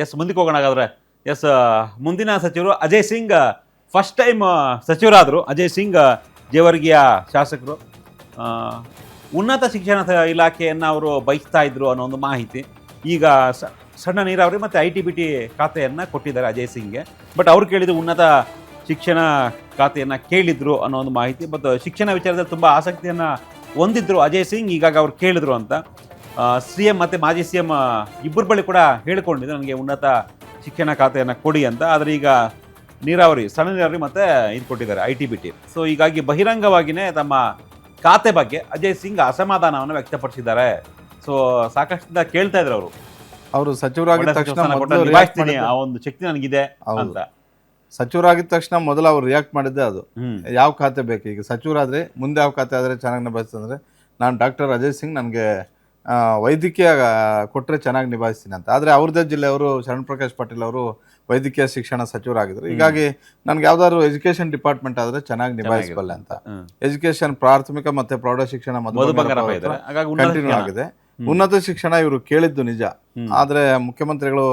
S, ಮುಂದಕ್ಕೆ ಹೋಗೋಣ ಹಾಗಾದ್ರೆ. ಎಸ್, ಮುಂದಿನ ಸಚಿವರು ಅಜಯ್ ಸಿಂಗ್ ಫಸ್ಟ್ ಟೈಮ್ ಸಚಿವರಾದರು. ಅಜಯ್ ಸಿಂಗ್ ಜೇವರ್ಗಿಯ ಶಾಸಕರು. ಆ, ಉನ್ನತ ಶಿಕ್ಷಣ ಇಲಾಖೆಯನ್ನು ಅವರು ಬಯಸ್ತಾ ಇದ್ರು ಅನ್ನೋ ಒಂದು ಮಾಹಿತಿ. ಈಗ ಸಣ್ಣ ನೀರಾವರಿ ಮತ್ತು ITBT ಖಾತೆಯನ್ನು ಕೊಟ್ಟಿದ್ದಾರೆ ಅಜಯ್ ಸಿಂಗ್ಗೆ. ಬಟ್ ಅವ್ರು ಕೇಳಿದ್ರು ಉನ್ನತ ಶಿಕ್ಷಣ ಖಾತೆಯನ್ನು ಕೇಳಿದ್ರು ಅನ್ನೋ ಒಂದು ಮಾಹಿತಿ. ಮತ್ತು ಶಿಕ್ಷಣ ವಿಚಾರದಲ್ಲಿ ತುಂಬ ಆಸಕ್ತಿಯನ್ನು ಹೊಂದಿದ್ರು ಅಜಯ್ ಸಿಂಗ್. ಹೀಗಾಗಿ ಅವ್ರು ಕೇಳಿದ್ರು ಅಂತ CM ಮತ್ತು ಮಾಜಿ CM ಇಬ್ಬರ ಬಳಿ ಕೂಡ ಹೇಳಿಕೊಂಡಿದ್ರು, ನನಗೆ ಉನ್ನತ ಶಿಕ್ಷಣ ಖಾತೆಯನ್ನು ಕೊಡಿ ಅಂತ. ಆದರೆ ಈಗ ನೀರಾವರಿ, ಸಣ್ಣ ನೀರಾವರಿ ಮತ್ತು ಇದು ಕೊಟ್ಟಿದ್ದಾರೆ ITBT. ಸೊ ಹೀಗಾಗಿ ಬಹಿರಂಗವಾಗಿಯೇ ತಮ್ಮ ಖಾತೆ ಬಗ್ಗೆ ಅಜಯ್ ಸಿಂಗ್ ಅಸಮಾಧಾನವನ್ನು ವ್ಯಕ್ತಪಡಿಸಿದ್ದಾರೆ. ಸೊ ಸಾಕಷ್ಟು ಕೇಳ್ತಾ ಇದ್ರು ಅವರು ಸಚಿವರಾಗಿದ ತಕ್ಷಣ ನಿಭಾಯಿಸ್ತೀನಿ, ಆ ಒಂದು ಶಕ್ತಿ ನನಗಿದೆ ಅಂತ. ಸಚಿವರಾಗಿದ ತಕ್ಷಣ ಮೊದಲು ಅವ್ರು ರಿಯಾಕ್ಟ್ ಮಾಡಿದ್ದೆ ಅದು. ಯಾವ ಖಾತೆ ಬೇಕು, ಈಗ ಸಚಿವರಾದರೆ ಮುಂದೆ ಯಾವ ಖಾತೆ ಆದರೆ ಚೆನ್ನಾಗಿ ನಿಭಾಯಿಸ್ತಂದ್ರೆ, ನಾನು ಡಾಕ್ಟರ್ ಅಜಯ್ ಸಿಂಗ್ ನನಗೆ ವೈದ್ಯಕೀಯ ಕೊಟ್ಟರೆ ಚೆನ್ನಾಗಿ ನಿಭಾಯಿಸ್ತೀನಿ ಅಂತ. ಆದರೆ ಅವ್ರದ್ದೇ ಜಿಲ್ಲೆಯವರು ಶರಣ್ ಪ್ರಕಾಶ್ ಪಾಟೀಲ್ ಅವರು ವೈದ್ಯಕೀಯ ಶಿಕ್ಷಣ ಸಚಿವರಾಗಿದ್ರು. ಹೀಗಾಗಿ ನನಗೆ ಯಾವ್ದಾದ್ರು ಎಜುಕೇಶನ್ ಡಿಪಾರ್ಟ್ಮೆಂಟ್ ಆದರೆ ಚೆನ್ನಾಗಿ ನಿಭಾಯಿಸಬಲ್ಲೆ ಅಂತ. ಎಜುಕೇಶನ್ ಪ್ರಾಥಮಿಕ ಮತ್ತು ಪ್ರೌಢ ಶಿಕ್ಷಣ ಕಂಟಿನ್ಯೂ ಆಗಿದೆ. ಉನ್ನತ ಶಿಕ್ಷಣ ಇವರು ಕೇಳಿದ್ದು ನಿಜ. ಆದರೆ ಮುಖ್ಯಮಂತ್ರಿಗಳು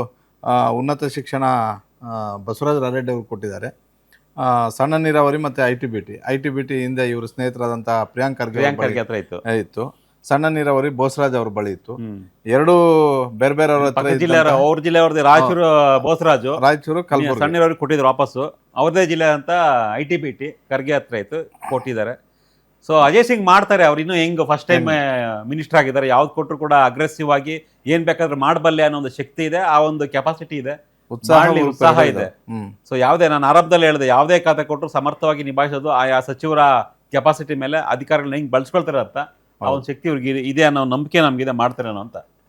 ಉನ್ನತ ಶಿಕ್ಷಣ ಬಸವರಾಜ ರಾರೆಡ್ಡಿ ಅವರು ಕೊಟ್ಟಿದ್ದಾರೆ. ಸಣ್ಣ ನೀರಾವರಿ ಮತ್ತು ITBT ಹಿಂದೆ ಇವರು ಸ್ನೇಹಿತರಾದಂಥ ಪ್ರಿಯಾಂಕ್ ಖರ್ಗೆ ಇತ್ತು. ಸಣ್ಣ ನೀರಾವರಿ ಬೋಸರಾಜ್ ಅವ್ರ ಬಳಿ ಇತ್ತು. ಎರಡು ಬೇರೆ ಬೇರೆ ಅವ್ರ ಜಿಲ್ಲೆ ಅವ್ರದ್ದು ರಾಯಚೂರು ಕಲಬುರಗಿ. ಸಣ್ಣ ನೀರಾವರಿ ಕೊಟ್ಟಿದ್ರು ವಾಪಸ್ಸು. ಅವ್ರದೇ ಜಿಲ್ಲೆ ಅಂತ ITBT ಖರ್ಗೆ ಹತ್ರ ಇತ್ತು, ಕೊಟ್ಟಿದ್ದಾರೆ. ಸೊ ಅಜಯ್ ಸಿಂಗ್ ಮಾಡ್ತಾರೆ. ಅವ್ರು ಇನ್ನೂ ಹೆಂಗ್ ಫಸ್ಟ್ ಟೈಮ್ ಮಿನಿಸ್ಟರ್ ಆಗಿದ್ದಾರೆ, ಯಾವ್ದು ಕೊಟ್ಟರು ಕೂಡ ಅಗ್ರೆಸಿವ್ ಆಗಿ ಏನ್ ಬೇಕಾದ್ರೂ ಮಾಡಬಲ್ಲೆ ಅನ್ನೋ ಒಂದು ಶಕ್ತಿ ಇದೆ, ಆ ಒಂದು ಕೆಪಾಸಿಟಿ ಇದೆ, ಉತ್ಸಾಹ ಇದೆ. ಸೊ ಯಾವುದೇ, ನಾನು ಆರಂಭದಲ್ಲಿ ಹೇಳಿದೆ, ಯಾವುದೇ ಖಾತೆ ಕೊಟ್ಟರು ಸಮರ್ಥವಾಗಿ ನಿಭಾಯಿಸೋದು ಆಯಾ ಸಚಿವರ ಕೆಪಾಸಿಟಿ ಮೇಲೆ, ಅಧಿಕಾರಿಗಳನ್ನ ಹೆಂಗ್ ಬಳಸ್ಕೊಳ್ತಾರೆ ಅಂತ ಆ ಒಂದು ಶಕ್ತಿ ಇವ್ರಿಗೆ ಇದೆ ಅನ್ನೋ ನಂಬಿಕೆ ನಮಗಿದೆ, ಮಾಡ್ತಾರೆ ಅನ್ನೋ ಅಂತ.